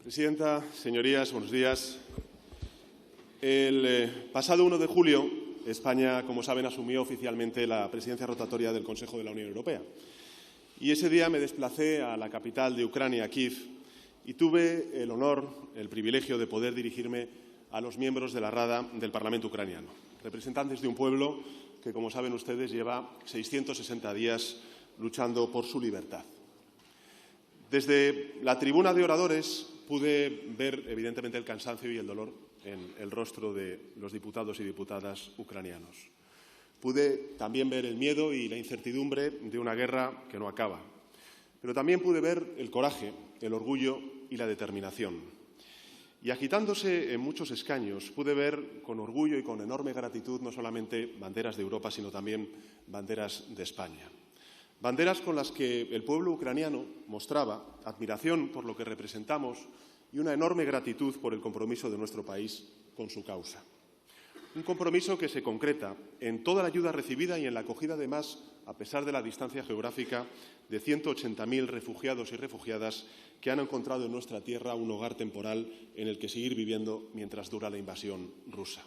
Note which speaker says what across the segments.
Speaker 1: Presidenta, señorías, buenos días. El pasado 1 de julio, España, como saben, asumió oficialmente la presidencia rotatoria del Consejo de la Unión Europea. Y ese día me desplacé a la capital de Ucrania, Kiev, y tuve el honor, el privilegio de poder dirigirme a los miembros de la Rada del Parlamento ucraniano, representantes de un pueblo que, como saben ustedes, lleva 660 días luchando por su libertad. Desde la tribuna de oradores pude ver, evidentemente, el cansancio y el dolor en el rostro de los diputados y diputadas ucranianos. Pude también ver el miedo y la incertidumbre de una guerra que no acaba. Pero también pude ver el coraje, el orgullo y la determinación. Y agitándose en muchos escaños, pude ver con orgullo y con enorme gratitud no solamente banderas de Europa, sino también banderas de España. Banderas con las que el pueblo ucraniano mostraba admiración por lo que representamos y una enorme gratitud por el compromiso de nuestro país con su causa. Un compromiso que se concreta en toda la ayuda recibida y en la acogida, además, a pesar de la distancia geográfica, de 180.000 refugiados y refugiadas que han encontrado en nuestra tierra un hogar temporal en el que seguir viviendo mientras dura la invasión rusa.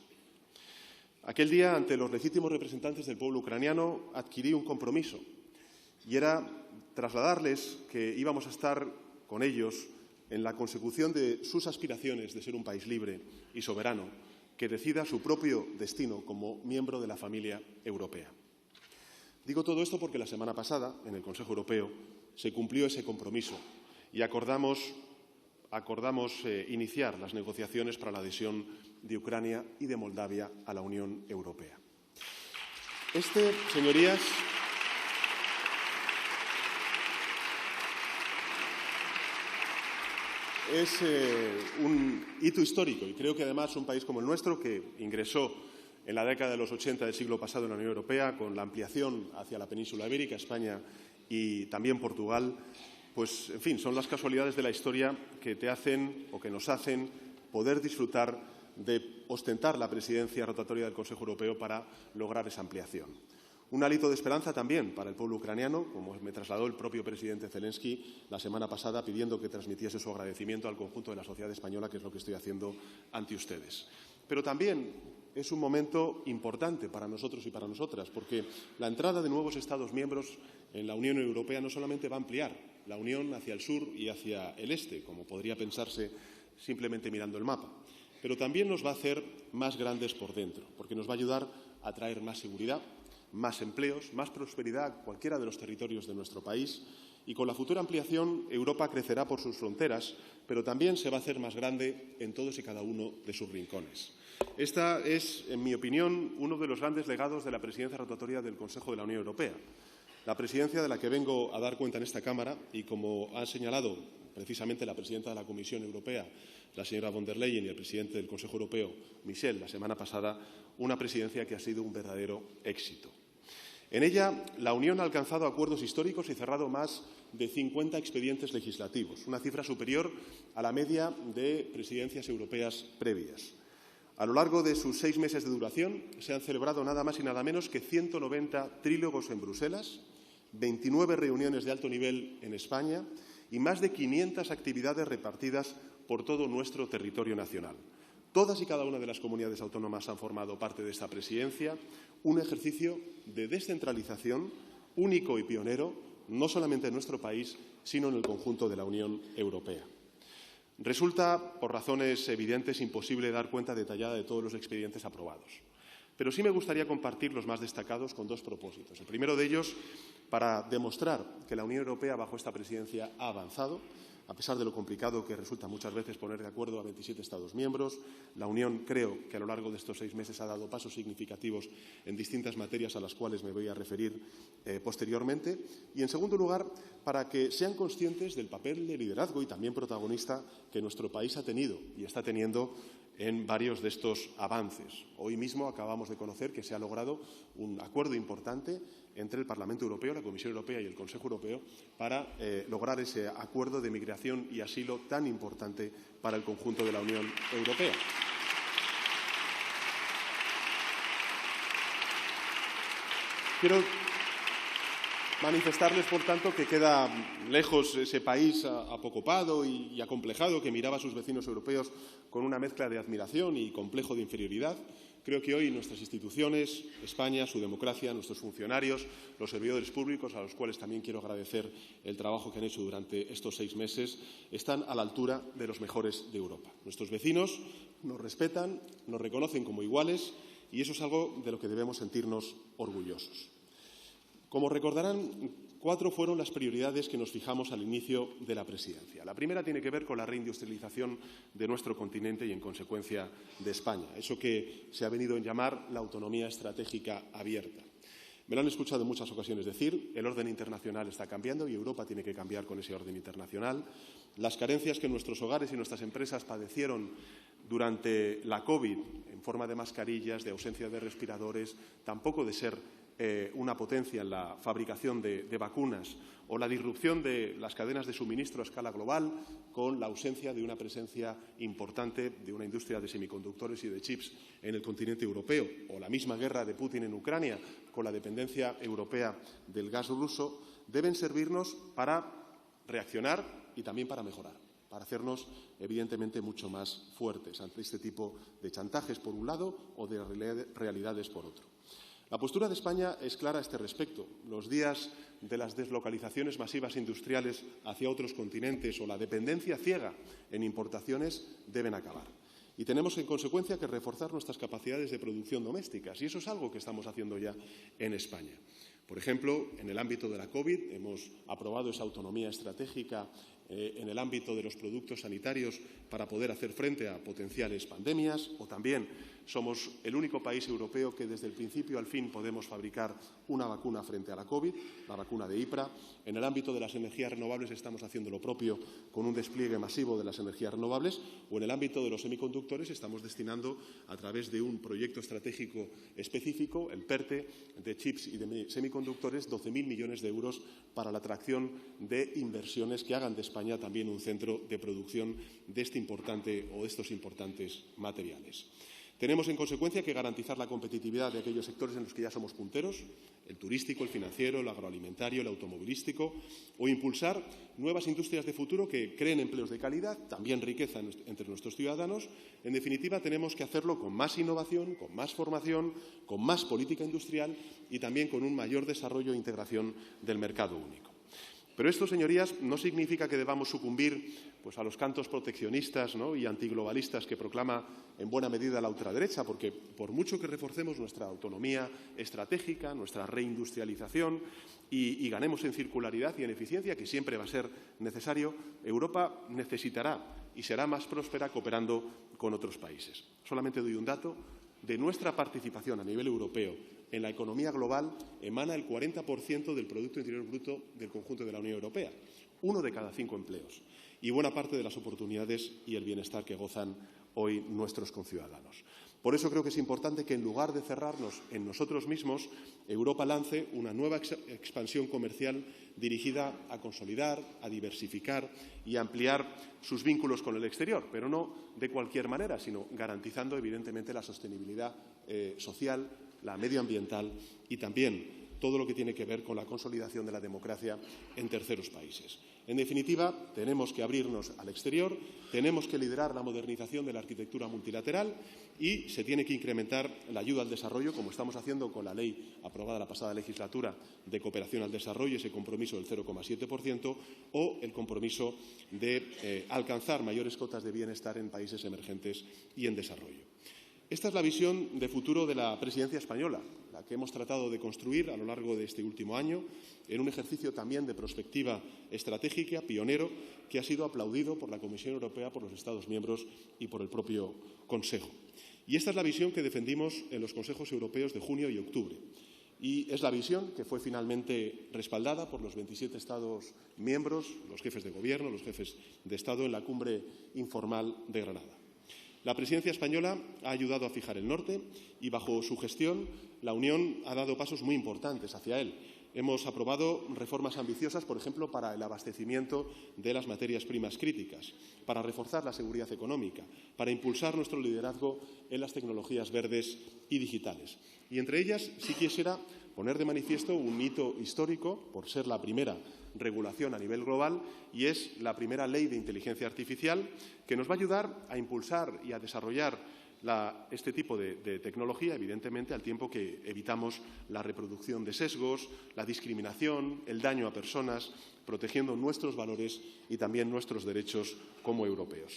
Speaker 1: Aquel día, ante los legítimos representantes del pueblo ucraniano, adquirí un compromiso, y era trasladarles que íbamos a estar con ellos en la consecución de sus aspiraciones de ser un país libre y soberano que decida su propio destino como miembro de la familia europea. Digo todo esto porque la semana pasada, en el Consejo Europeo, se cumplió ese compromiso y acordamos iniciar las negociaciones para la adhesión de Ucrania y de Moldavia a la Unión Europea. Señorías, es un hito histórico y creo que además un país como el nuestro, que ingresó en la década de los 80 del siglo pasado en la Unión Europea con la ampliación hacia la península ibérica, España y también Portugal, pues, en fin, son las casualidades de la historia que te hacen o que nos hacen poder disfrutar de ostentar la presidencia rotatoria del Consejo Europeo para lograr esa ampliación. Un hálito de esperanza también para el pueblo ucraniano, como me trasladó el propio presidente Zelensky la semana pasada, pidiendo que transmitiese su agradecimiento al conjunto de la sociedad española, que es lo que estoy haciendo ante ustedes. Pero también es un momento importante para nosotros y para nosotras, porque la entrada de nuevos Estados miembros en la Unión Europea no solamente va a ampliar la Unión hacia el sur y hacia el este, como podría pensarse simplemente mirando el mapa, pero también nos va a hacer más grandes por dentro, porque nos va a ayudar a traer más seguridad, más empleos, más prosperidad a cualquiera de los territorios de nuestro país, y con la futura ampliación Europa crecerá por sus fronteras, pero también se va a hacer más grande en todos y cada uno de sus rincones. Esta es, en mi opinión, uno de los grandes legados de la presidencia rotatoria del Consejo de la Unión Europea. La presidencia de la que vengo a dar cuenta en esta Cámara y, como ha señalado precisamente la presidenta de la Comisión Europea, la señora von der Leyen, y el presidente del Consejo Europeo, Michel, la semana pasada, una presidencia que ha sido un verdadero éxito. En ella, la Unión ha alcanzado acuerdos históricos y cerrado más de 50 expedientes legislativos, una cifra superior a la media de presidencias europeas previas. A lo largo de sus 6 meses de duración, se han celebrado nada más y nada menos que 190 trílogos en Bruselas, 29 reuniones de alto nivel en España y más de 500 actividades repartidas por todo nuestro territorio nacional. Todas y cada una de las comunidades autónomas han formado parte de esta presidencia, un ejercicio de descentralización único y pionero, no solamente en nuestro país, sino en el conjunto de la Unión Europea. Resulta, por razones evidentes, imposible dar cuenta detallada de todos los expedientes aprobados. Pero sí me gustaría compartir los más destacados con dos propósitos. El primero de ellos, para demostrar que la Unión Europea, bajo esta presidencia, ha avanzado, a pesar de lo complicado que resulta muchas veces poner de acuerdo a 27 Estados miembros. La Unión, creo que a lo largo de estos 6 meses ha dado pasos significativos en distintas materias a las cuales me voy a referir posteriormente. Y, en segundo lugar, para que sean conscientes del papel de liderazgo y también protagonista que nuestro país ha tenido y está teniendo en varios de estos avances. Hoy mismo acabamos de conocer que se ha logrado un acuerdo importante entre el Parlamento Europeo, la Comisión Europea y el Consejo Europeo para lograr ese acuerdo de migración y asilo tan importante para el conjunto de la Unión Europea. Manifestarles, por tanto, que queda lejos ese país apocopado y acomplejado que miraba a sus vecinos europeos con una mezcla de admiración y complejo de inferioridad. Creo que hoy nuestras instituciones, España, su democracia, nuestros funcionarios, los servidores públicos, a los cuales también quiero agradecer el trabajo que han hecho durante estos 6 meses, están a la altura de los mejores de Europa. Nuestros vecinos nos respetan, nos reconocen como iguales y eso es algo de lo que debemos sentirnos orgullosos. Como recordarán, 4 fueron las prioridades que nos fijamos al inicio de la presidencia. La primera tiene que ver con la reindustrialización de nuestro continente y, en consecuencia, de España, eso que se ha venido a llamar la autonomía estratégica abierta. Me lo han escuchado en muchas ocasiones decir, el orden internacional está cambiando y Europa tiene que cambiar con ese orden internacional. Las carencias que nuestros hogares y nuestras empresas padecieron durante la COVID, en forma de mascarillas, de ausencia de respiradores, tampoco de ser una potencia en la fabricación de vacunas o la disrupción de las cadenas de suministro a escala global con la ausencia de una presencia importante de una industria de semiconductores y de chips en el continente europeo o la misma guerra de Putin en Ucrania con la dependencia europea del gas ruso, deben servirnos para reaccionar y también para mejorar, para hacernos, evidentemente, mucho más fuertes ante este tipo de chantajes, por un lado, o de realidades, por otro. La postura de España es clara a este respecto. Los días de las deslocalizaciones masivas industriales hacia otros continentes o la dependencia ciega en importaciones deben acabar. Y tenemos, en consecuencia, que reforzar nuestras capacidades de producción domésticas. Y eso es algo que estamos haciendo ya en España. Por ejemplo, en el ámbito de la COVID hemos aprobado esa autonomía estratégica en el ámbito de los productos sanitarios para poder hacer frente a potenciales pandemias, o también somos el único país europeo que desde el principio al fin podemos fabricar una vacuna frente a la COVID, la vacuna de IPRA. En el ámbito de las energías renovables estamos haciendo lo propio con un despliegue masivo de las energías renovables, o en el ámbito de los semiconductores estamos destinando, a través de un proyecto estratégico específico, el PERTE, de chips y de semiconductores, 12.000 millones de euros para la atracción de inversiones que hagan de España también un centro de producción de estos importantes materiales. Tenemos, en consecuencia, que garantizar la competitividad de aquellos sectores en los que ya somos punteros, el turístico, el financiero, el agroalimentario, el automovilístico, o impulsar nuevas industrias de futuro que creen empleos de calidad, también riqueza entre nuestros ciudadanos. En definitiva, tenemos que hacerlo con más innovación, con más formación, con más política industrial y también con un mayor desarrollo e integración del mercado único. Pero esto, señorías, no significa que debamos sucumbir a los cantos proteccionistas, ¿no?, y antiglobalistas que proclama en buena medida la ultraderecha, porque por mucho que reforcemos nuestra autonomía estratégica, nuestra reindustrialización y ganemos en circularidad y en eficiencia, que siempre va a ser necesario, Europa necesitará y será más próspera cooperando con otros países. Solamente doy un dato. De nuestra participación a nivel europeo en la economía global emana el 40% del Producto Interior Bruto del conjunto de la Unión Europea, 1 de cada 5 empleos, y buena parte de las oportunidades y el bienestar que gozan hoy nuestros conciudadanos. Por eso creo que es importante que, en lugar de cerrarnos en nosotros mismos, Europa lance una nueva expansión comercial dirigida a consolidar, a diversificar y a ampliar sus vínculos con el exterior, pero no de cualquier manera, sino garantizando, evidentemente, la sostenibilidad social, la medioambiental y también todo lo que tiene que ver con la consolidación de la democracia en terceros países. En definitiva, tenemos que abrirnos al exterior, tenemos que liderar la modernización de la arquitectura multilateral y se tiene que incrementar la ayuda al desarrollo, como estamos haciendo con la ley aprobada la pasada legislatura de cooperación al desarrollo, ese compromiso del 0,7%, o el compromiso de alcanzar mayores cotas de bienestar en países emergentes y en desarrollo. Esta es la visión de futuro de la presidencia española, la que hemos tratado de construir a lo largo de este último año, en un ejercicio también de prospectiva estratégica, pionero, que ha sido aplaudido por la Comisión Europea, por los Estados miembros y por el propio Consejo. Y esta es la visión que defendimos en los Consejos Europeos de junio y octubre. Y es la visión que fue finalmente respaldada por los 27 Estados miembros, los jefes de Gobierno, los jefes de Estado, en la cumbre informal de Granada. La presidencia española ha ayudado a fijar el norte y, bajo su gestión, la Unión ha dado pasos muy importantes hacia él. Hemos aprobado reformas ambiciosas, por ejemplo, para el abastecimiento de las materias primas críticas, para reforzar la seguridad económica, para impulsar nuestro liderazgo en las tecnologías verdes y digitales. Y entre ellas sí quisiera poner de manifiesto un hito histórico por ser la primera regulación a nivel global y es la primera ley de inteligencia artificial que nos va a ayudar a impulsar y a desarrollar este tipo de tecnología, evidentemente, al tiempo que evitamos la reproducción de sesgos, la discriminación, el daño a personas, protegiendo nuestros valores y también nuestros derechos como europeos.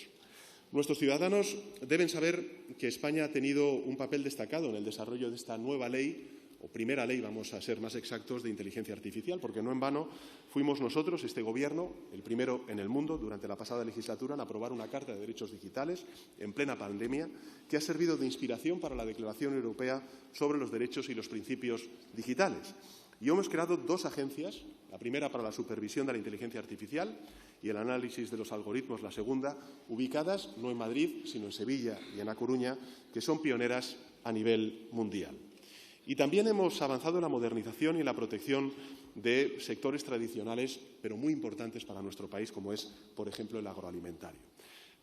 Speaker 1: Nuestros ciudadanos deben saber que España ha tenido un papel destacado en el desarrollo de esta nueva ley, o primera ley, vamos a ser más exactos, de inteligencia artificial, porque no en vano fuimos nosotros, este Gobierno, el primero en el mundo durante la pasada legislatura en aprobar una Carta de Derechos Digitales en plena pandemia, que ha servido de inspiración para la Declaración Europea sobre los Derechos y los Principios Digitales. Y hemos creado dos agencias, la primera para la supervisión de la inteligencia artificial y el análisis de los algoritmos, la segunda, ubicadas no en Madrid, sino en Sevilla y en A Coruña, que son pioneras a nivel mundial. Y también hemos avanzado en la modernización y en la protección de sectores tradicionales, pero muy importantes para nuestro país, como es, por ejemplo, el agroalimentario.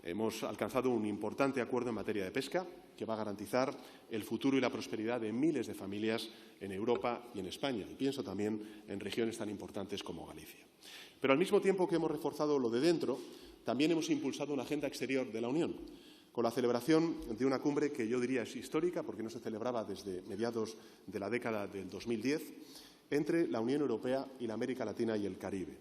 Speaker 1: Hemos alcanzado un importante acuerdo en materia de pesca que va a garantizar el futuro y la prosperidad de miles de familias en Europa y en España. Y pienso también en regiones tan importantes como Galicia. Pero al mismo tiempo que hemos reforzado lo de dentro, también hemos impulsado una agenda exterior de la Unión, con la celebración de una cumbre que yo diría es histórica, porque no se celebraba desde mediados de la década del 2010, entre la Unión Europea y la América Latina y el Caribe.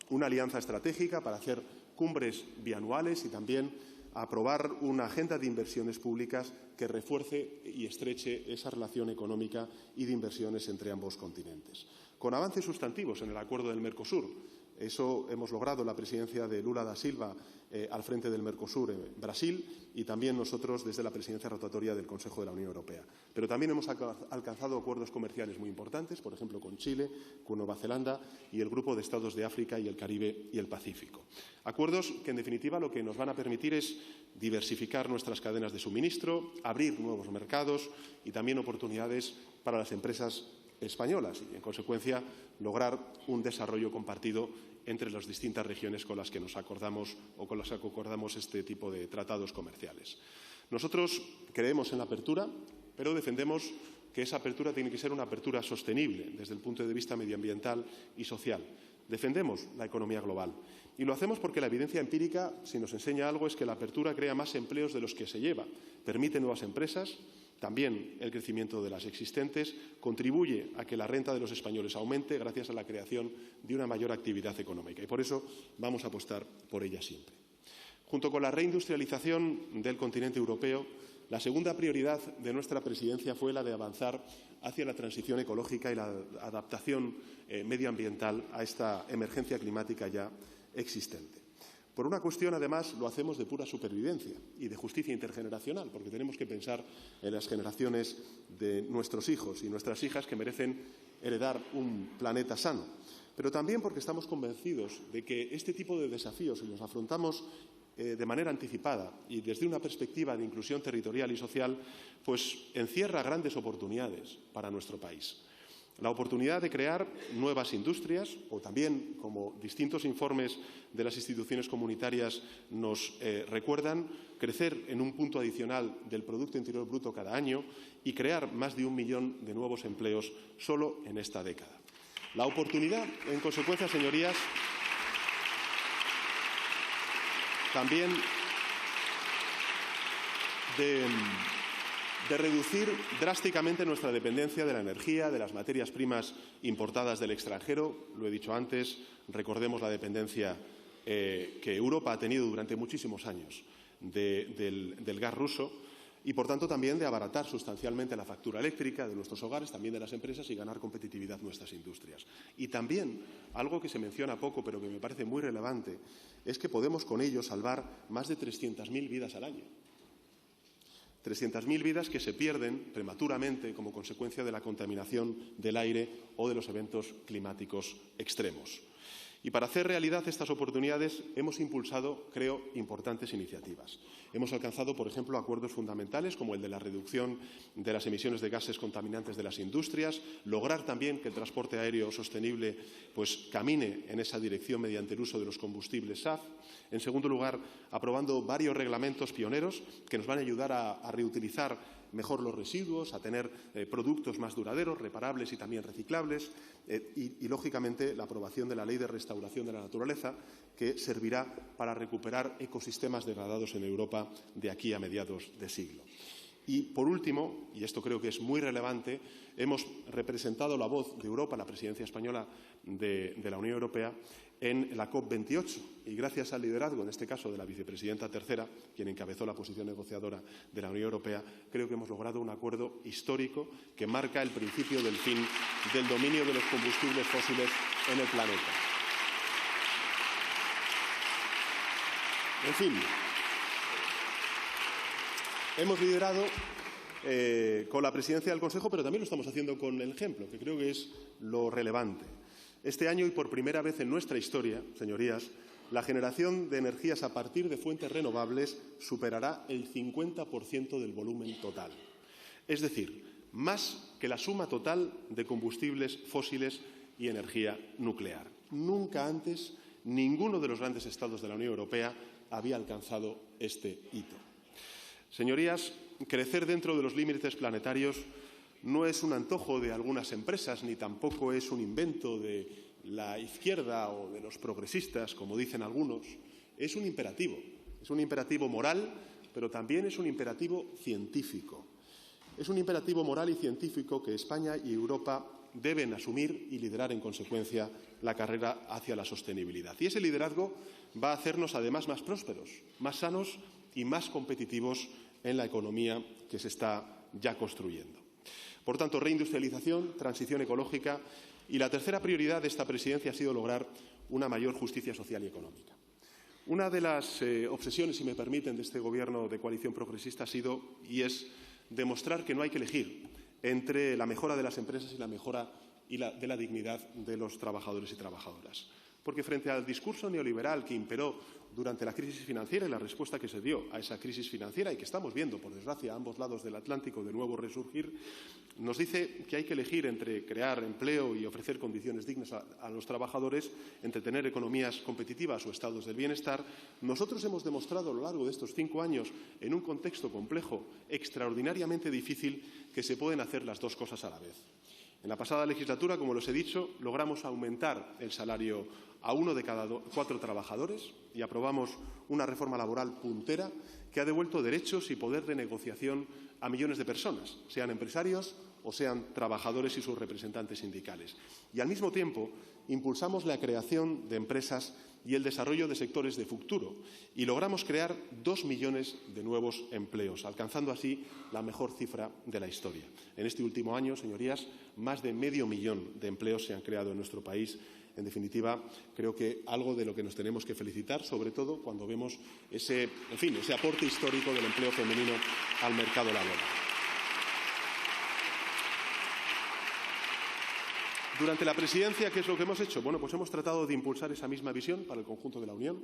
Speaker 1: Una alianza estratégica para hacer cumbres bianuales y también aprobar una agenda de inversiones públicas que refuerce y estreche esa relación económica y de inversiones entre ambos continentes. Con avances sustantivos en el acuerdo del Mercosur. Eso hemos logrado la presidencia de Lula da Silva al frente del Mercosur en Brasil y también nosotros desde la presidencia rotatoria del Consejo de la Unión Europea. Pero también hemos alcanzado acuerdos comerciales muy importantes, por ejemplo, con Chile, con Nueva Zelanda y el Grupo de Estados de África y el Caribe y el Pacífico. Acuerdos que, en definitiva, lo que nos van a permitir es diversificar nuestras cadenas de suministro, abrir nuevos mercados y también oportunidades para las empresas españolas y, en consecuencia, lograr un desarrollo compartido entre las distintas regiones con las que nos acordamos o con las que acordamos este tipo de tratados comerciales. Nosotros creemos en la apertura, pero defendemos que esa apertura tiene que ser una apertura sostenible desde el punto de vista medioambiental y social. Defendemos la economía global y lo hacemos porque la evidencia empírica, si nos enseña algo, es que la apertura crea más empleos de los que se lleva, permite nuevas empresas. También el crecimiento de las existentes contribuye a que la renta de los españoles aumente gracias a la creación de una mayor actividad económica y por eso vamos a apostar por ella siempre. Junto con la reindustrialización del continente europeo, la segunda prioridad de nuestra presidencia fue la de avanzar hacia la transición ecológica y la adaptación medioambiental a esta emergencia climática ya existente. Por una cuestión, además, lo hacemos de pura supervivencia y de justicia intergeneracional, porque tenemos que pensar en las generaciones de nuestros hijos y nuestras hijas que merecen heredar un planeta sano. Pero también porque estamos convencidos de que este tipo de desafíos, si los afrontamos de manera anticipada y desde una perspectiva de inclusión territorial y social, pues encierra grandes oportunidades para nuestro país. La oportunidad de crear nuevas industrias o también, como distintos informes de las instituciones comunitarias nos recuerdan, crecer en un punto adicional del Producto Interior Bruto cada año y crear más de 1 millón de nuevos empleos solo en esta década. La oportunidad, en consecuencia, señorías, también de reducir drásticamente nuestra dependencia de la energía, de las materias primas importadas del extranjero. Lo he dicho antes, recordemos la dependencia que Europa ha tenido durante muchísimos años del gas ruso y, por tanto, también de abaratar sustancialmente la factura eléctrica de nuestros hogares, también de las empresas y ganar competitividad nuestras industrias. Y también, algo que se menciona poco pero que me parece muy relevante, es que podemos con ello salvar más de 300.000 vidas al año. 300.000 vidas que se pierden prematuramente como consecuencia de la contaminación del aire o de los eventos climáticos extremos. Y para hacer realidad estas oportunidades hemos impulsado, creo, importantes iniciativas. Hemos alcanzado, por ejemplo, acuerdos fundamentales como el de la reducción de las emisiones de gases contaminantes de las industrias, lograr también que el transporte aéreo sostenible camine en esa dirección mediante el uso de los combustibles SAF. En segundo lugar, aprobando varios reglamentos pioneros que nos van a ayudar a reutilizar mejor los residuos, a tener productos más duraderos, reparables y también reciclables y, lógicamente, la aprobación de la Ley de Restauración de la Naturaleza, que servirá para recuperar ecosistemas degradados en Europa de aquí a mediados de siglo. Y, por último, y esto creo que es muy relevante, hemos representado la voz de Europa, la presidencia española de la Unión Europea, en la COP28. Y gracias al liderazgo, en este caso, de la vicepresidenta tercera, quien encabezó la posición negociadora de la Unión Europea, creo que hemos logrado un acuerdo histórico que marca el principio del fin del dominio de los combustibles fósiles en el planeta. En fin, hemos liderado con la presidencia del Consejo, pero también lo estamos haciendo con el ejemplo, que creo que es lo relevante. Este año, y por primera vez en nuestra historia, señorías, la generación de energías a partir de fuentes renovables superará el 50% del volumen total. Es decir, más que la suma total de combustibles fósiles y energía nuclear. Nunca antes ninguno de los grandes Estados de la Unión Europea había alcanzado este hito. Señorías, crecer dentro de los límites planetarios no es un antojo de algunas empresas, ni tampoco es un invento de la izquierda o de los progresistas, como dicen algunos. Es un imperativo moral, pero también es un imperativo científico. Es un imperativo moral y científico que España y Europa deben asumir y liderar en consecuencia la carrera hacia la sostenibilidad. Y ese liderazgo va a hacernos además más prósperos, más sanos y más competitivos en la economía que se está ya construyendo. Por tanto, reindustrialización, transición ecológica y la tercera prioridad de esta presidencia ha sido lograr una mayor justicia social y económica. Una de las obsesiones, si me permiten, de este Gobierno de coalición progresista ha sido y es demostrar que no hay que elegir entre la mejora de las empresas y la mejora de la dignidad de los trabajadores y trabajadoras. Porque frente al discurso neoliberal que imperó durante la crisis financiera y la respuesta que se dio a esa crisis financiera y que estamos viendo, por desgracia, a ambos lados del Atlántico de nuevo resurgir, nos dice que hay que elegir entre crear empleo y ofrecer condiciones dignas a los trabajadores, entre tener economías competitivas o estados del bienestar. Nosotros hemos demostrado a lo largo de estos 5 años, en un contexto complejo, extraordinariamente difícil, que se pueden hacer las dos cosas a la vez. En la pasada legislatura, como les he dicho, logramos aumentar el salario a 1 de cada 4 trabajadores y aprobamos una reforma laboral puntera que ha devuelto derechos y poder de negociación a millones de personas, sean empresarios o sean trabajadores y sus representantes sindicales. Y, al mismo tiempo, impulsamos la creación de empresas y el desarrollo de sectores de futuro y logramos crear 2 millones de nuevos empleos, alcanzando así la mejor cifra de la historia. En este último año, señorías, más de medio millón de empleos se han creado en nuestro país. En definitiva, creo que algo de lo que nos tenemos que felicitar, sobre todo cuando vemos ese aporte histórico del empleo femenino al mercado laboral. Durante la presidencia, ¿qué es lo que hemos hecho? Bueno, pues hemos tratado de impulsar esa misma visión para el conjunto de la Unión,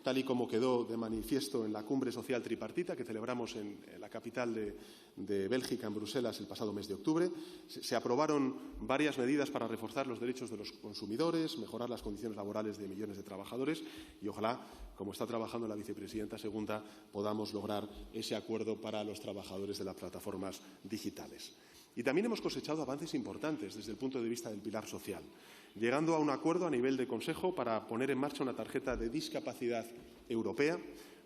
Speaker 1: tal y como quedó de manifiesto en la cumbre social tripartita que celebramos en la capital de Bélgica, en Bruselas, el pasado mes de octubre. Se aprobaron varias medidas para reforzar los derechos de los consumidores, mejorar las condiciones laborales de millones de trabajadores y ojalá, como está trabajando la vicepresidenta segunda, podamos lograr ese acuerdo para los trabajadores de las plataformas digitales. Y también hemos cosechado avances importantes desde el punto de vista del pilar social, llegando a un acuerdo a nivel de Consejo para poner en marcha una tarjeta de discapacidad europea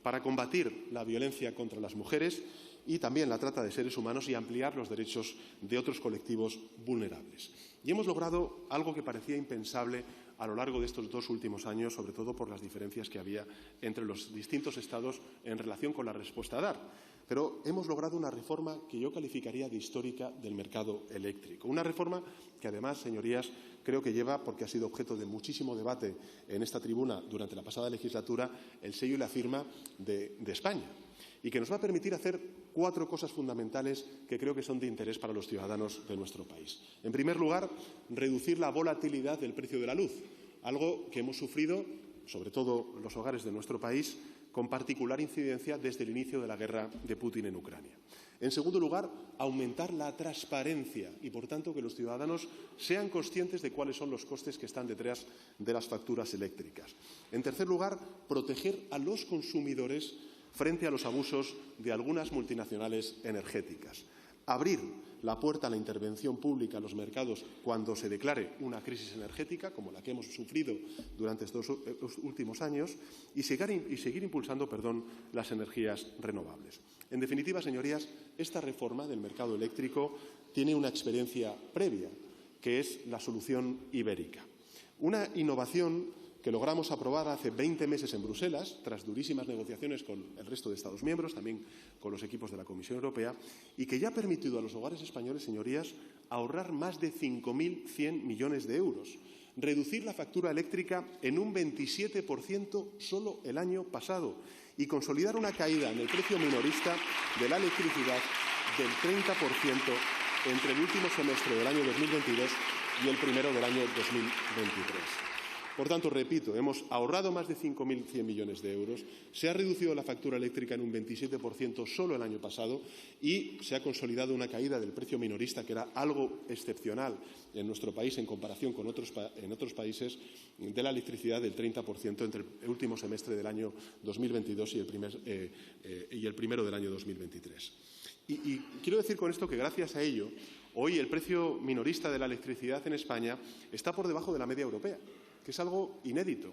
Speaker 1: para combatir la violencia contra las mujeres y también la trata de seres humanos y ampliar los derechos de otros colectivos vulnerables. Y hemos logrado algo que parecía impensable a lo largo de estos 2 últimos años, sobre todo por las diferencias que había entre los distintos Estados en relación con la respuesta a dar. Pero hemos logrado una reforma que yo calificaría de histórica del mercado eléctrico. Una reforma que, además, señorías, creo que lleva, porque ha sido objeto de muchísimo debate en esta tribuna durante la pasada legislatura, el sello y la firma de España y que nos va a permitir hacer 4 cosas fundamentales que creo que son de interés para los ciudadanos de nuestro país. En primer lugar, reducir la volatilidad del precio de la luz, algo que hemos sufrido, sobre todo los hogares de nuestro país, con particular incidencia desde el inicio de la guerra de Putin en Ucrania. En segundo lugar, aumentar la transparencia y, por tanto, que los ciudadanos sean conscientes de cuáles son los costes que están detrás de las facturas eléctricas. En tercer lugar, proteger a los consumidores frente a los abusos de algunas multinacionales energéticas. abrir la puerta a la intervención pública en los mercados cuando se declare una crisis energética, como la que hemos sufrido durante estos últimos años, y seguir impulsando las energías renovables. En definitiva, señorías, esta reforma del mercado eléctrico tiene una experiencia previa, que es la solución ibérica. Una innovación que logramos aprobar hace 20 meses en Bruselas, tras durísimas negociaciones con el resto de Estados miembros, también con los equipos de la Comisión Europea, y que ya ha permitido a los hogares españoles, señorías, ahorrar más de 5.100 millones de euros, reducir la factura eléctrica en un 27% solo el año pasado y consolidar una caída en el precio minorista de la electricidad del 30% entre el último semestre del año 2022 y el primero del año 2023. Por tanto, repito, hemos ahorrado más de 5.100 millones de euros, se ha reducido la factura eléctrica en un 27% solo el año pasado y se ha consolidado una caída del precio minorista, que era algo excepcional en nuestro país en comparación con en otros países, de la electricidad del 30% entre el último semestre del año 2022 y el primero del año 2023. Y quiero decir con esto que, gracias a ello, hoy el precio minorista de la electricidad en España está por debajo de la media europea, que es algo inédito.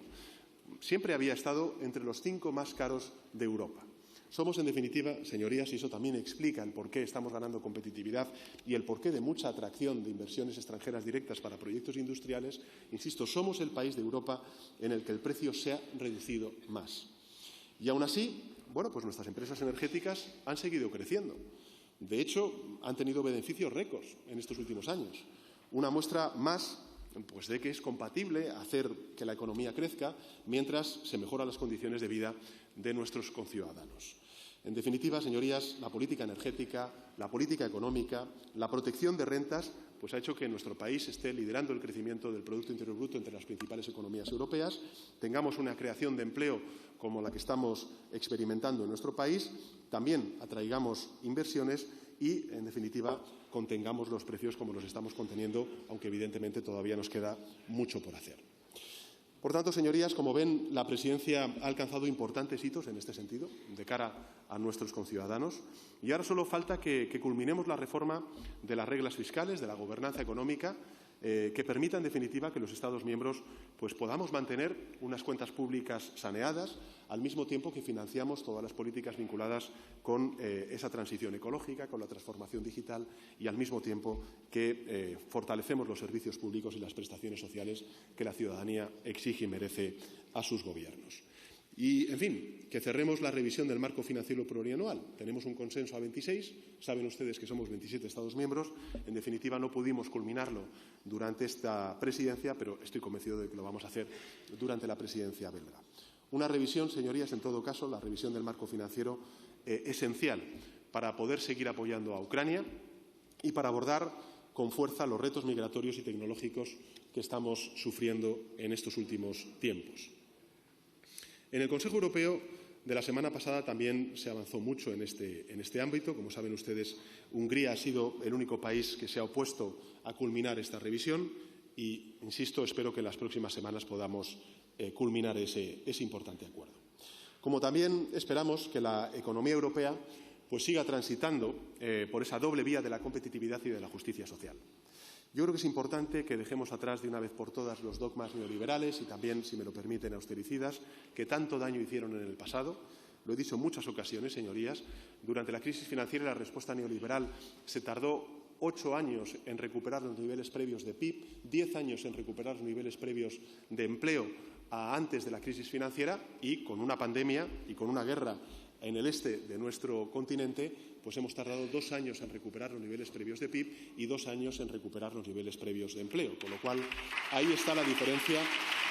Speaker 1: Siempre había estado entre los 5 más caros de Europa. Somos, en definitiva, señorías, y eso también explica el por qué estamos ganando competitividad y el porqué de mucha atracción de inversiones extranjeras directas para proyectos industriales, insisto, somos el país de Europa en el que el precio se ha reducido más. Y aún así, pues nuestras empresas energéticas han seguido creciendo. De hecho, han tenido beneficios récords en estos últimos años. Una muestra más de que es compatible hacer que la economía crezca mientras se mejoran las condiciones de vida de nuestros conciudadanos. En definitiva, señorías, la política energética, la política económica, la protección de rentas, ha hecho que nuestro país esté liderando el crecimiento del Producto Interior Bruto entre las principales economías europeas, tengamos una creación de empleo como la que estamos experimentando en nuestro país, también atraigamos inversiones y, en definitiva, contengamos los precios como los estamos conteniendo, aunque evidentemente todavía nos queda mucho por hacer. Por tanto, señorías, como ven, la Presidencia ha alcanzado importantes hitos en este sentido, de cara a nuestros conciudadanos, y ahora solo falta que culminemos la reforma de las reglas fiscales, de la gobernanza económica, que permita, en definitiva, que los Estados miembros podamos mantener unas cuentas públicas saneadas, al mismo tiempo que financiamos todas las políticas vinculadas con esa transición ecológica, con la transformación digital y, al mismo tiempo, que fortalecemos los servicios públicos y las prestaciones sociales que la ciudadanía exige y merece a sus gobiernos. Y, en fin, que cerremos la revisión del marco financiero plurianual. Tenemos un consenso a 26, saben ustedes que somos 27 Estados miembros. En definitiva, no pudimos culminarlo durante esta presidencia, pero estoy convencido de que lo vamos a hacer durante la presidencia belga. Una revisión, señorías, en todo caso, la revisión del marco financiero esencial para poder seguir apoyando a Ucrania y para abordar con fuerza los retos migratorios y tecnológicos que estamos sufriendo en estos últimos tiempos. En el Consejo Europeo de la semana pasada también se avanzó mucho en este ámbito. Como saben ustedes, Hungría ha sido el único país que se ha opuesto a culminar esta revisión y, insisto, espero que en las próximas semanas podamos culminar ese importante acuerdo. Como también esperamos que la economía europea siga transitando por esa doble vía de la competitividad y de la justicia social. Yo creo que es importante que dejemos atrás de una vez por todas los dogmas neoliberales y también, si me lo permiten, austericidas, que tanto daño hicieron en el pasado. Lo he dicho en muchas ocasiones, señorías. Durante la crisis financiera, la respuesta neoliberal se tardó 8 años en recuperar los niveles previos de PIB, 10 años en recuperar los niveles previos de empleo antes de la crisis financiera y, con una pandemia y con una guerra en el este de nuestro continente, hemos tardado 2 años en recuperar los niveles previos de PIB y 2 años en recuperar los niveles previos de empleo. Con lo cual, ahí está la diferencia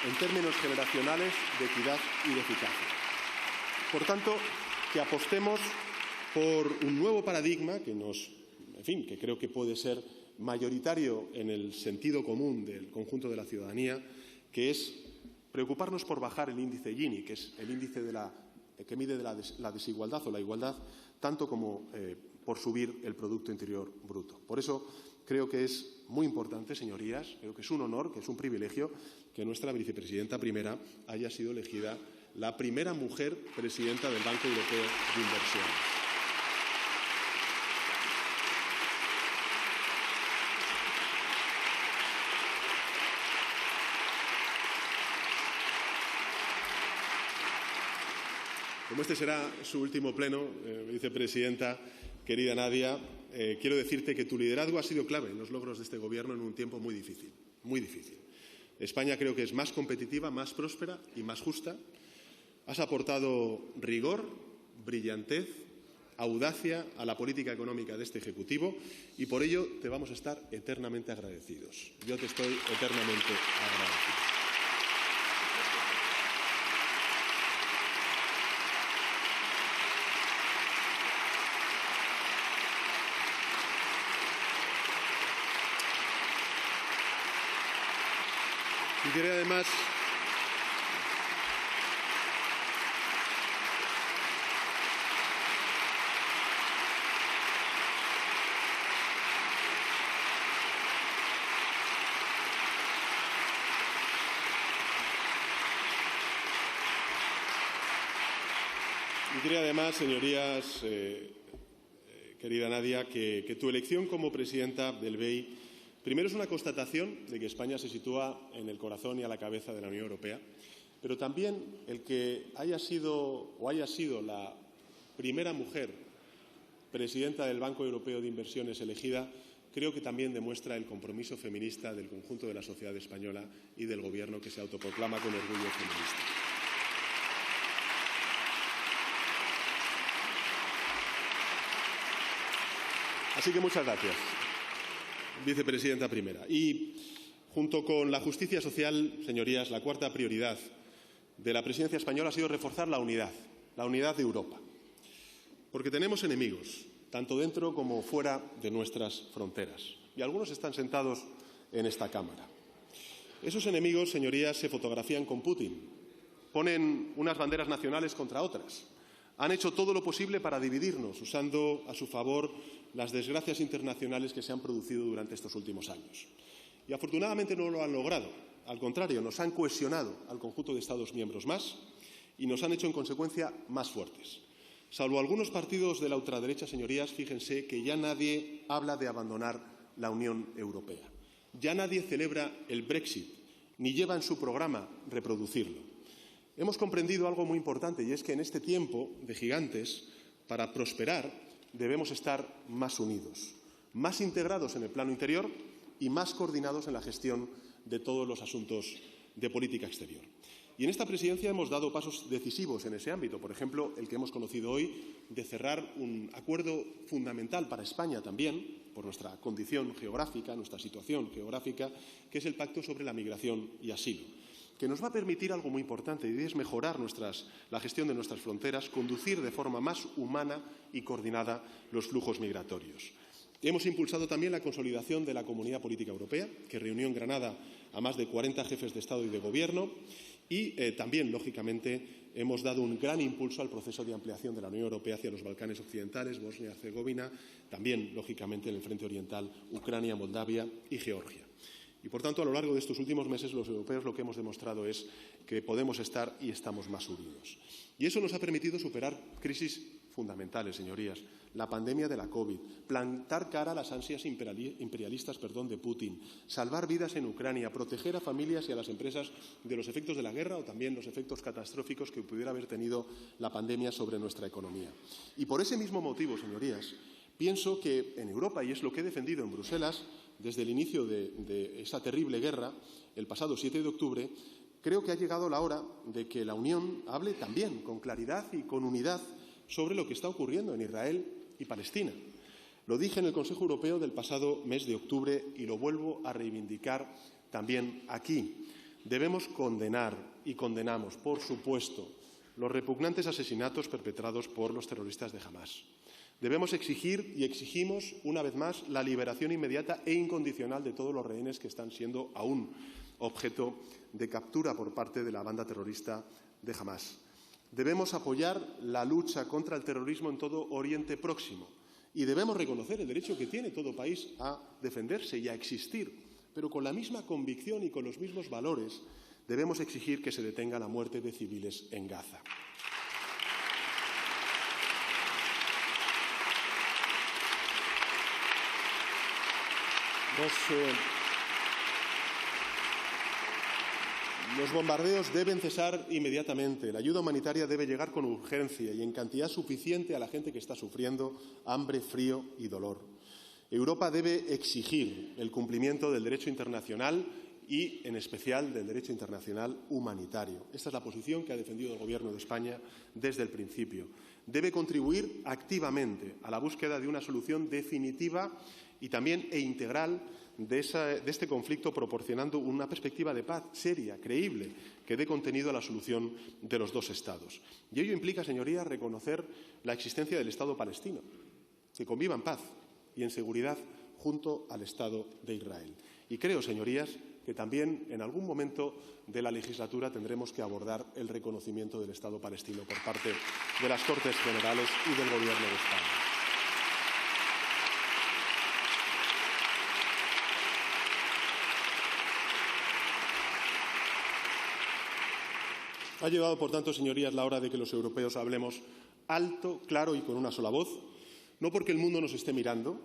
Speaker 1: en términos generacionales de equidad y de eficacia. Por tanto, que apostemos por un nuevo paradigma que creo que puede ser mayoritario en el sentido común del conjunto de la ciudadanía, que es preocuparnos por bajar el índice Gini, que es el índice que mide la desigualdad o la igualdad, tanto como por subir el Producto Interior Bruto. Por eso creo que es muy importante, señorías, creo que es un honor, que es un privilegio que nuestra vicepresidenta primera haya sido elegida la primera mujer presidenta del Banco Europeo de Inversiones. Como este será su último pleno, vicepresidenta, querida Nadia, quiero decirte que tu liderazgo ha sido clave en los logros de este Gobierno en un tiempo muy difícil, muy difícil. España creo que es más competitiva, más próspera y más justa. Has aportado rigor, brillantez, audacia a la política económica de este Ejecutivo y por ello te vamos a estar eternamente agradecidos. Yo te estoy eternamente agradecido. Y quería además señorías, querida Nadia, que tu elección como presidenta del BEI primero es una constatación de que España se sitúa en el corazón y a la cabeza de la Unión Europea, pero también el que haya sido la primera mujer presidenta del Banco Europeo de Inversiones elegida, creo que también demuestra el compromiso feminista del conjunto de la sociedad española y del Gobierno que se autoproclama con orgullo feminista. Así que muchas gracias, vicepresidenta primera. Y junto con la justicia social, señorías, la cuarta prioridad de la presidencia española ha sido reforzar la unidad de Europa. Porque tenemos enemigos, tanto dentro como fuera de nuestras fronteras. Y algunos están sentados en esta Cámara. Esos enemigos, señorías, se fotografían con Putin. Ponen unas banderas nacionales contra otras. Han hecho todo lo posible para dividirnos, usando a su favor las desgracias internacionales que se han producido durante estos últimos años. Y afortunadamente no lo han logrado. Al contrario, nos han cohesionado al conjunto de Estados miembros más y nos han hecho, en consecuencia, más fuertes. Salvo algunos partidos de la ultraderecha, señorías, fíjense que ya nadie habla de abandonar la Unión Europea. Ya nadie celebra el Brexit, ni lleva en su programa reproducirlo. Hemos comprendido algo muy importante y es que en este tiempo de gigantes, para prosperar, debemos estar más unidos, más integrados en el plano interior y más coordinados en la gestión de todos los asuntos de política exterior. Y en esta presidencia hemos dado pasos decisivos en ese ámbito. Por ejemplo, el que hemos conocido hoy de cerrar un acuerdo fundamental para España también, por nuestra condición geográfica, nuestra situación geográfica, que es el Pacto sobre la Migración y Asilo, que nos va a permitir algo muy importante y es mejorar la gestión de nuestras fronteras, conducir de forma más humana y coordinada los flujos migratorios. Hemos impulsado también la consolidación de la Comunidad Política Europea, que reunió en Granada a más de 40 jefes de Estado y de Gobierno, y también, lógicamente, hemos dado un gran impulso al proceso de ampliación de la Unión Europea hacia los Balcanes Occidentales, Bosnia y Herzegovina, también, lógicamente, en el frente oriental, Ucrania, Moldavia y Georgia. Y, por tanto, a lo largo de estos últimos meses, los europeos lo que hemos demostrado es que podemos estar y estamos más unidos. Y eso nos ha permitido superar crisis fundamentales, señorías. La pandemia de la COVID, plantar cara a las ansias imperialistas de Putin, salvar vidas en Ucrania, proteger a familias y a las empresas de los efectos de la guerra o también los efectos catastróficos que pudiera haber tenido la pandemia sobre nuestra economía. Y por ese mismo motivo, señorías, pienso que en Europa, y es lo que he defendido en Bruselas desde el inicio de esa terrible guerra, el pasado 7 de octubre, creo que ha llegado la hora de que la Unión hable también con claridad y con unidad sobre lo que está ocurriendo en Israel y Palestina. Lo dije en el Consejo Europeo del pasado mes de octubre y lo vuelvo a reivindicar también aquí. Debemos condenar y condenamos, por supuesto, los repugnantes asesinatos perpetrados por los terroristas de Hamás. Debemos exigir y exigimos, una vez más, la liberación inmediata e incondicional de todos los rehenes que están siendo aún objeto de captura por parte de la banda terrorista de Hamás. Debemos apoyar la lucha contra el terrorismo en todo Oriente Próximo y debemos reconocer el derecho que tiene todo país a defenderse y a existir, pero con la misma convicción y con los mismos valores debemos exigir que se detenga la muerte de civiles en Gaza. Los bombardeos deben cesar inmediatamente. La ayuda humanitaria debe llegar con urgencia y en cantidad suficiente a la gente que está sufriendo hambre, frío y dolor. Europa debe exigir el cumplimiento del derecho internacional y, en especial, del derecho internacional humanitario. Esta es la posición que ha defendido el Gobierno de España desde el principio. Debe contribuir activamente a la búsqueda de una solución definitiva y también integral de este conflicto, proporcionando una perspectiva de paz seria, creíble, que dé contenido a la solución de los dos Estados. Y ello implica, señorías, reconocer la existencia del Estado palestino, que conviva en paz y en seguridad junto al Estado de Israel. Y creo, señorías, que también en algún momento de la legislatura tendremos que abordar el reconocimiento del Estado palestino por parte de las Cortes Generales y del Gobierno de España. Ha llegado, por tanto, señorías, la hora de que los europeos hablemos alto, claro y con una sola voz, no porque el mundo nos esté mirando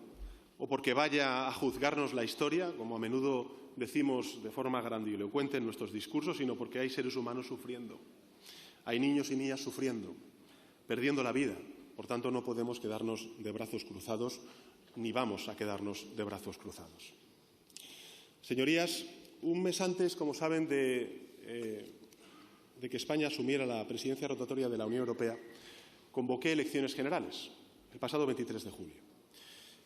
Speaker 1: o porque vaya a juzgarnos la historia, como a menudo decimos de forma grandilocuente en nuestros discursos, sino porque hay seres humanos sufriendo. Hay niños y niñas sufriendo, perdiendo la vida. Por tanto, no podemos quedarnos de brazos cruzados, ni vamos a quedarnos de brazos cruzados. Señorías, un mes antes, como saben, de que España asumiera la presidencia rotatoria de la Unión Europea, convoqué elecciones generales, el pasado 23 de julio.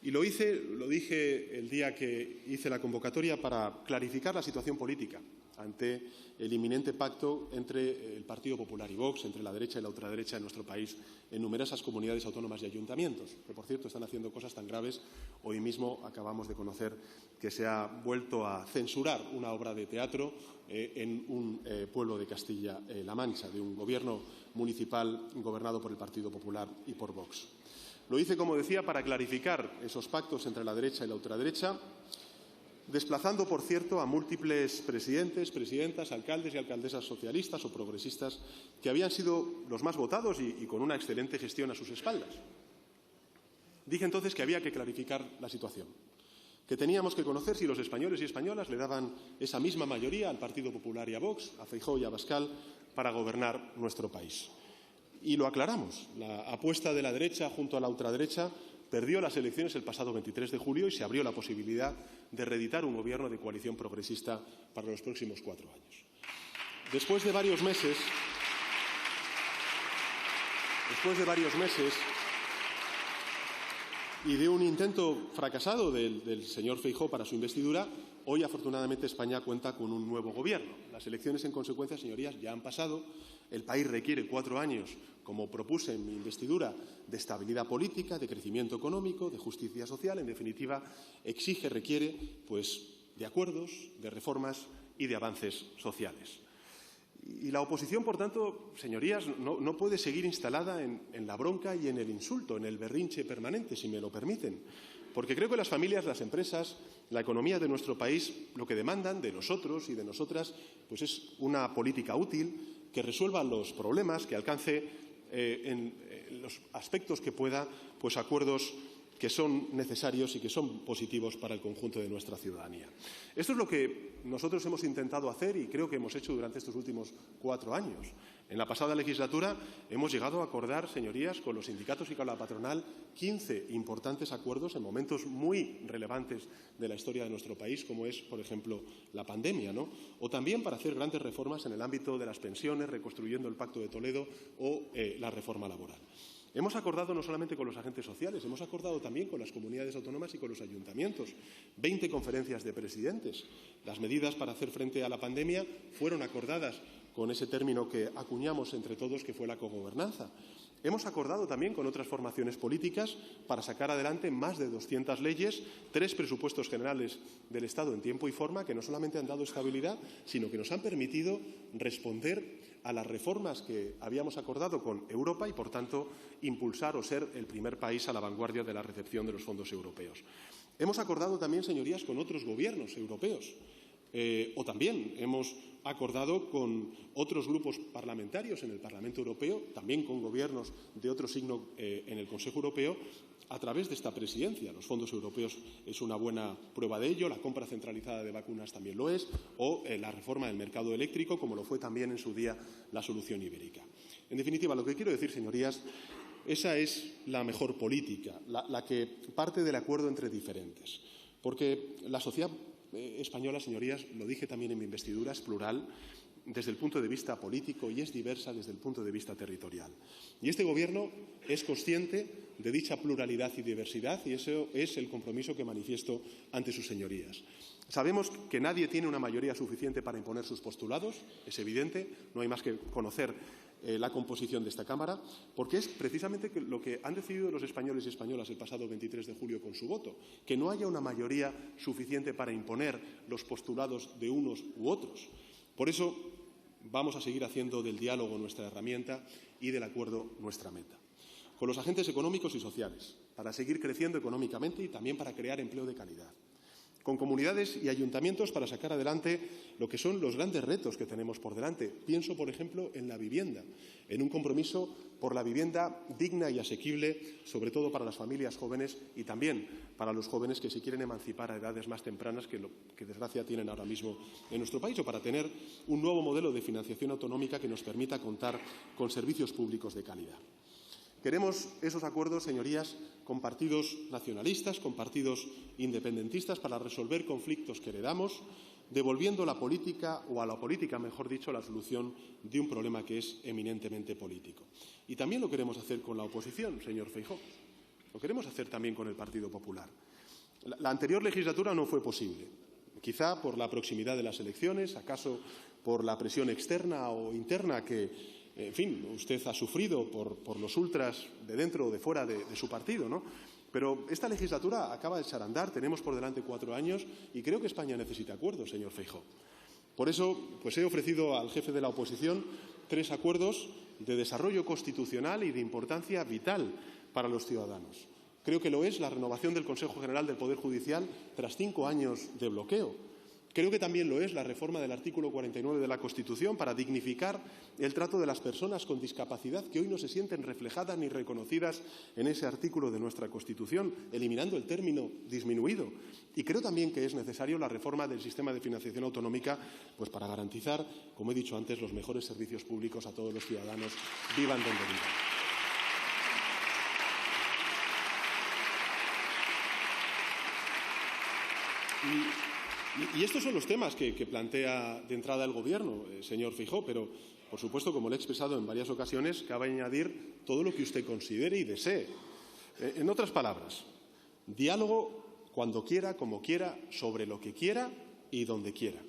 Speaker 1: Y lo dije el día que hice la convocatoria para clarificar la situación política ante el inminente pacto entre el Partido Popular y Vox, entre la derecha y la ultraderecha en nuestro país, en numerosas comunidades autónomas y ayuntamientos, que, por cierto, están haciendo cosas tan graves. Hoy mismo acabamos de conocer que se ha vuelto a censurar una obra de teatro en un pueblo de Castilla-La Mancha, de un gobierno municipal gobernado por el Partido Popular y por Vox. Lo hice, como decía, para clarificar esos pactos entre la derecha y la ultraderecha, desplazando, por cierto, a múltiples presidentes, presidentas, alcaldes y alcaldesas socialistas o progresistas que habían sido los más votados y con una excelente gestión a sus espaldas. Dije entonces que había que clarificar la situación, que teníamos que conocer si los españoles y españolas le daban esa misma mayoría al Partido Popular y a Vox, a Feijóo y a Abascal, para gobernar nuestro país. Y lo aclaramos. La apuesta de la derecha junto a la ultraderecha perdió las elecciones el pasado 23 de julio y se abrió la posibilidad de reeditar un gobierno de coalición progresista para los próximos 4 años. Después de varios meses y de un intento fracasado del señor Feijóo para su investidura, hoy, afortunadamente, España cuenta con un nuevo gobierno. Las elecciones, en consecuencia, señorías, ya han pasado. El país requiere 4 años, como propuse en mi investidura, de estabilidad política, de crecimiento económico, de justicia social. En definitiva, requiere de acuerdos, de reformas y de avances sociales. Y la oposición, por tanto, señorías, no puede seguir instalada en la bronca y en el insulto, en el berrinche permanente, si me lo permiten. Porque creo que las familias, las empresas, la economía de nuestro país lo que demandan de nosotros y de nosotras es una política útil que resuelva los problemas, que alcance en los aspectos que pueda acuerdos que son necesarios y que son positivos para el conjunto de nuestra ciudadanía. Esto es lo que nosotros hemos intentado hacer y creo que hemos hecho durante estos últimos 4 años. En la pasada legislatura hemos llegado a acordar, señorías, con los sindicatos y con la patronal 15 importantes acuerdos en momentos muy relevantes de la historia de nuestro país, como es, por ejemplo, la pandemia, ¿no? O también para hacer grandes reformas en el ámbito de las pensiones, reconstruyendo el Pacto de Toledo o la reforma laboral. Hemos acordado no solamente con los agentes sociales, hemos acordado también con las comunidades autónomas y con los ayuntamientos. 20 conferencias de presidentes. Las medidas para hacer frente a la pandemia fueron acordadas con ese término que acuñamos entre todos, que fue la cogobernanza. Hemos acordado también con otras formaciones políticas para sacar adelante más de 200 leyes, 3 presupuestos generales del Estado en tiempo y forma, que no solamente han dado estabilidad, sino que nos han permitido responder a las reformas que habíamos acordado con Europa y, por tanto, impulsar o ser el primer país a la vanguardia de la recepción de los fondos europeos. Hemos acordado también, señorías, con otros gobiernos europeos O también hemos acordado con otros grupos parlamentarios en el Parlamento Europeo, también con gobiernos de otro signo en el Consejo Europeo, a través de esta presidencia. Los fondos europeos es una buena prueba de ello, la compra centralizada de vacunas también lo es, o la reforma del mercado eléctrico, como lo fue también en su día la solución ibérica. En definitiva, lo que quiero decir, señorías, esa es la mejor política, la que parte del acuerdo entre diferentes. Porque la sociedad española, señorías, lo dije también en mi investidura, es plural desde el punto de vista político y es diversa desde el punto de vista territorial. Y este Gobierno es consciente de dicha pluralidad y diversidad y eso es el compromiso que manifiesto ante sus señorías. Sabemos que nadie tiene una mayoría suficiente para imponer sus postulados, es evidente, no hay más que conocer la composición de esta Cámara, porque es precisamente lo que han decidido los españoles y españolas el pasado 23 de julio con su voto, que no haya una mayoría suficiente para imponer los postulados de unos u otros. Por eso vamos a seguir haciendo del diálogo nuestra herramienta y del acuerdo nuestra meta. Con los agentes económicos y sociales, para seguir creciendo económicamente y también para crear empleo de calidad. Con comunidades y ayuntamientos para sacar adelante lo que son los grandes retos que tenemos por delante. Pienso, por ejemplo, en la vivienda, en un compromiso por la vivienda digna y asequible, sobre todo para las familias jóvenes y también para los jóvenes que se quieren emancipar a edades más tempranas que desgracia tienen ahora mismo en nuestro país, o para tener un nuevo modelo de financiación autonómica que nos permita contar con servicios públicos de calidad. Queremos esos acuerdos, señorías, con partidos nacionalistas, con partidos independentistas, para resolver conflictos que heredamos, devolviendo la política, o a la política, mejor dicho, la solución de un problema que es eminentemente político. Y también lo queremos hacer con la oposición, señor Feijóo. Lo queremos hacer también con el Partido Popular. La anterior legislatura no fue posible, quizá por la proximidad de las elecciones, acaso por la presión externa o interna que, en fin, usted ha sufrido por los ultras de dentro o de fuera de su partido, ¿no? Pero esta legislatura acaba de echar a andar, tenemos por delante 4 años y creo que España necesita acuerdos, señor Feijóo. Por eso, pues he ofrecido al jefe de la oposición 3 acuerdos de desarrollo constitucional y de importancia vital para los ciudadanos. Creo que lo es la renovación del Consejo General del Poder Judicial tras 5 años de bloqueo. Creo que también lo es la reforma del artículo 49 de la Constitución para dignificar el trato de las personas con discapacidad que hoy no se sienten reflejadas ni reconocidas en ese artículo de nuestra Constitución, eliminando el término disminuido. Y creo también que es necesario la reforma del sistema de financiación autonómica, pues para garantizar, como he dicho antes, los mejores servicios públicos a todos los ciudadanos, vivan donde vivan. Y estos son los temas que plantea de entrada el Gobierno, señor Feijóo, pero, por supuesto, como le he expresado en varias ocasiones, cabe añadir todo lo que usted considere y desee. En otras palabras, diálogo cuando quiera, como quiera, sobre lo que quiera y donde quiera,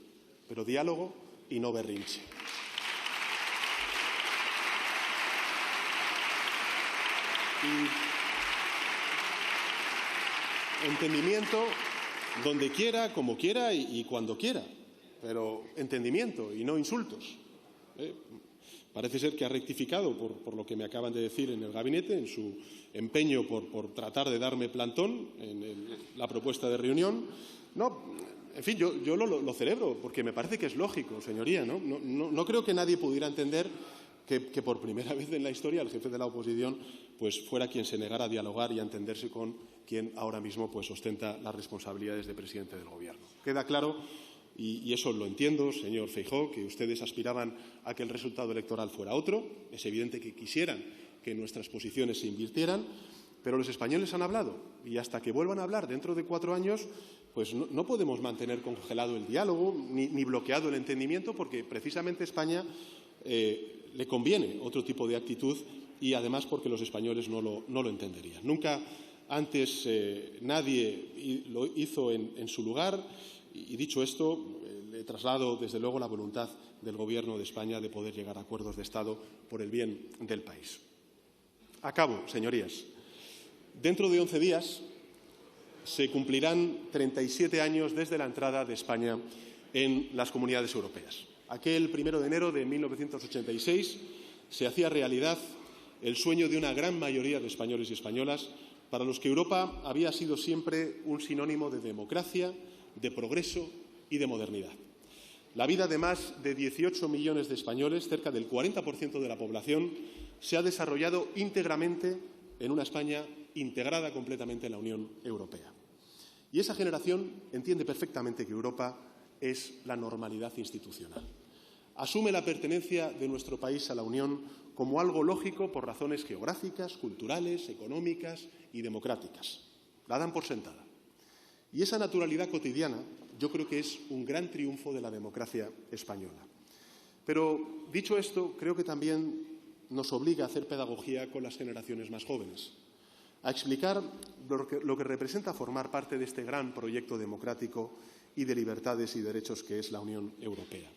Speaker 1: pero diálogo y no berrinche. Y entendimiento donde quiera, como quiera y cuando quiera, pero entendimiento y no insultos. Parece ser que ha rectificado por lo que me acaban de decir en el gabinete, en su empeño por tratar de darme plantón en la propuesta de reunión. No, en fin, yo lo celebro porque me parece que es lógico, señoría. No creo que nadie pudiera entender que por primera vez en la historia el jefe de la oposición pues fuera quien se negara a dialogar y a entenderse con quien ahora mismo pues ostenta las responsabilidades de presidente del Gobierno. Queda claro, y eso lo entiendo, señor Feijóo, que ustedes aspiraban a que el resultado electoral fuera otro. Es evidente que quisieran que nuestras posiciones se invirtieran, pero los españoles han hablado y hasta que vuelvan a hablar dentro de 4 años pues no podemos mantener congelado el diálogo ni bloqueado el entendimiento, porque precisamente España le conviene otro tipo de actitud y además porque los españoles no lo entenderían. Nunca antes nadie lo hizo en su lugar y dicho esto, le traslado desde luego la voluntad del Gobierno de España de poder llegar a acuerdos de Estado por el bien del país. Acabo, señorías. Dentro de 11 días se cumplirán 37 años desde la entrada de España en las comunidades europeas. Aquel 1 de enero de 1986 se hacía realidad el sueño de una gran mayoría de españoles y españolas para los que Europa había sido siempre un sinónimo de democracia, de progreso y de modernidad. La vida de más de 18 millones de españoles, cerca del 40% de la población, se ha desarrollado íntegramente en una España integrada completamente en la Unión Europea. Y esa generación entiende perfectamente que Europa es la normalidad institucional. Asume la pertenencia de nuestro país a la Unión como algo lógico por razones geográficas, culturales, económicas y democráticas. La dan por sentada. Y esa naturalidad cotidiana yo creo que es un gran triunfo de la democracia española. Pero, dicho esto, creo que también nos obliga a hacer pedagogía con las generaciones más jóvenes, a explicar lo que representa formar parte de este gran proyecto democrático y de libertades y derechos que es la Unión Europea.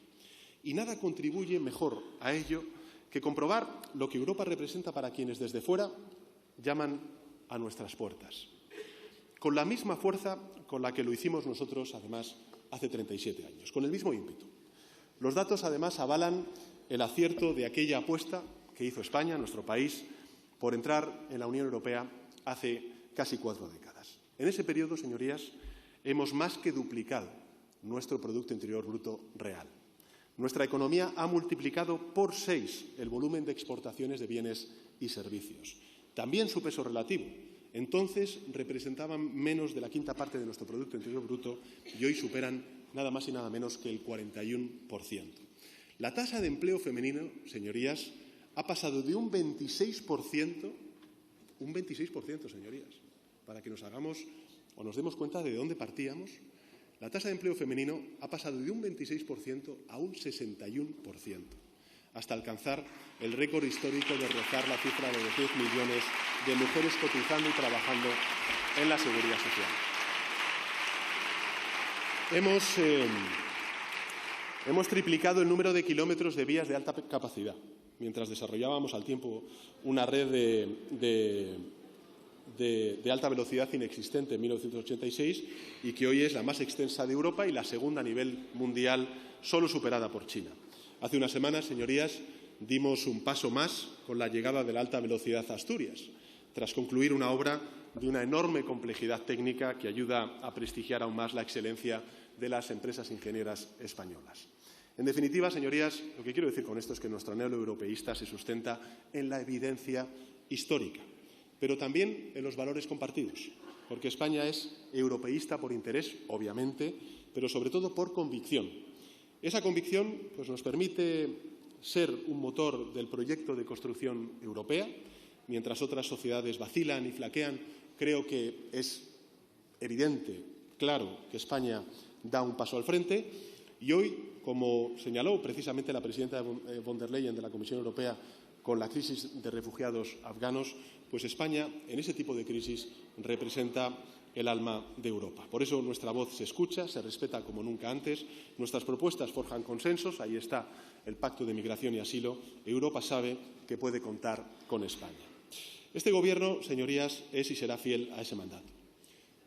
Speaker 1: Y nada contribuye mejor a ello que comprobar lo que Europa representa para quienes desde fuera llaman a nuestras puertas, con la misma fuerza con la que lo hicimos nosotros, además, hace 37 años, con el mismo ímpetu. Los datos, además, avalan el acierto de aquella apuesta que hizo España, nuestro país, por entrar en la Unión Europea hace casi 4 décadas. En ese periodo, señorías, hemos más que duplicado nuestro Producto Interior Bruto real. Nuestra economía ha multiplicado por 6 el volumen de exportaciones de bienes y servicios. También su peso relativo. Entonces representaban menos de la quinta parte de nuestro Producto Interior Bruto y hoy superan nada más y nada menos que el 41%. La tasa de empleo femenino, señorías, ha pasado de un 26%, señorías, para que nos hagamos o nos demos cuenta de dónde partíamos. La tasa de empleo femenino ha pasado de un 26% a un 61%, hasta alcanzar el récord histórico de rozar la cifra de los 10 millones de mujeres cotizando y trabajando en la seguridad social. Hemos triplicado el número de kilómetros de vías de alta capacidad, mientras desarrollábamos al tiempo una red de alta velocidad inexistente en 1986 y que hoy es la más extensa de Europa y la segunda a nivel mundial, solo superada por China. Hace unas semanas, señorías, dimos un paso más con la llegada de la alta velocidad a Asturias, tras concluir una obra de una enorme complejidad técnica que ayuda a prestigiar aún más la excelencia de las empresas ingenieras españolas. En definitiva, señorías, lo que quiero decir con esto es que nuestro anhelo europeísta se sustenta en la evidencia histórica, pero también en los valores compartidos, porque España es europeísta por interés, obviamente, pero sobre todo por convicción. Esa convicción nos permite ser un motor del proyecto de construcción europea. Mientras otras sociedades vacilan y flaquean, creo que es evidente, claro, que España da un paso al frente y hoy, como señaló precisamente la presidenta von der Leyen de la Comisión Europea con la crisis de refugiados afganos, pues España, en ese tipo de crisis, representa el alma de Europa. Por eso nuestra voz se escucha, se respeta como nunca antes, nuestras propuestas forjan consensos, ahí está el Pacto de Migración y Asilo, Europa sabe que puede contar con España. Este Gobierno, señorías, es y será fiel a ese mandato.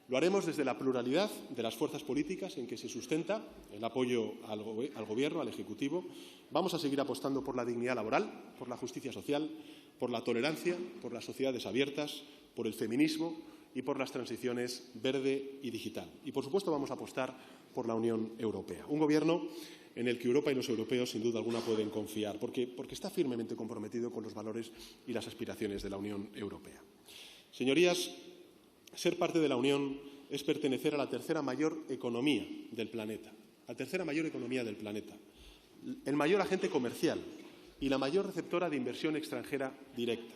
Speaker 1: Lo haremos desde la pluralidad de las fuerzas políticas en que se sustenta el apoyo al Gobierno, al Ejecutivo. Vamos a seguir apostando por la dignidad laboral, por la justicia social, por la tolerancia, por las sociedades abiertas, por el feminismo y por las transiciones verde y digital. Y, por supuesto, vamos a apostar por la Unión Europea. Un Gobierno en el que Europa y los europeos, sin duda alguna, pueden confiar, porque está firmemente comprometido con los valores y las aspiraciones de la Unión Europea. Señorías, ser parte de la Unión es pertenecer a la tercera mayor economía del planeta, el mayor agente comercial y la mayor receptora de inversión extranjera directa.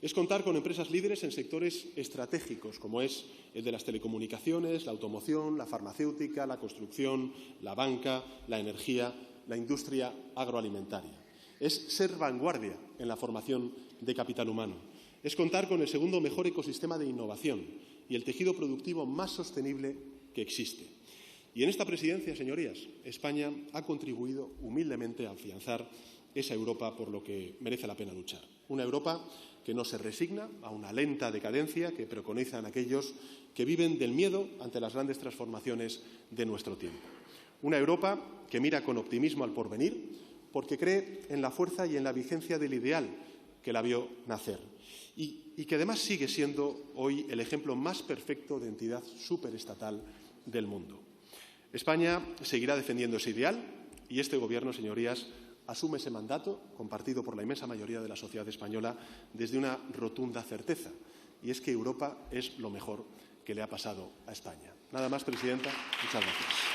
Speaker 1: Es contar con empresas líderes en sectores estratégicos, como es el de las telecomunicaciones, la automoción, la farmacéutica, la construcción, la banca, la energía, la industria agroalimentaria. Es ser vanguardia en la formación de capital humano. Es contar con el segundo mejor ecosistema de innovación y el tejido productivo más sostenible que existe. Y en esta presidencia, señorías, España ha contribuido humildemente a afianzar esa Europa por lo que merece la pena luchar. Una Europa que no se resigna a una lenta decadencia que preconizan aquellos que viven del miedo ante las grandes transformaciones de nuestro tiempo. Una Europa que mira con optimismo al porvenir porque cree en la fuerza y en la vigencia del ideal que la vio nacer y que además sigue siendo hoy el ejemplo más perfecto de entidad superestatal del mundo. España seguirá defendiendo ese ideal Y este Gobierno, señorías, asume ese mandato, compartido por la inmensa mayoría de la sociedad española, desde una rotunda certeza, y es que Europa es lo mejor que le ha pasado a España. Nada más, presidenta. Muchas gracias.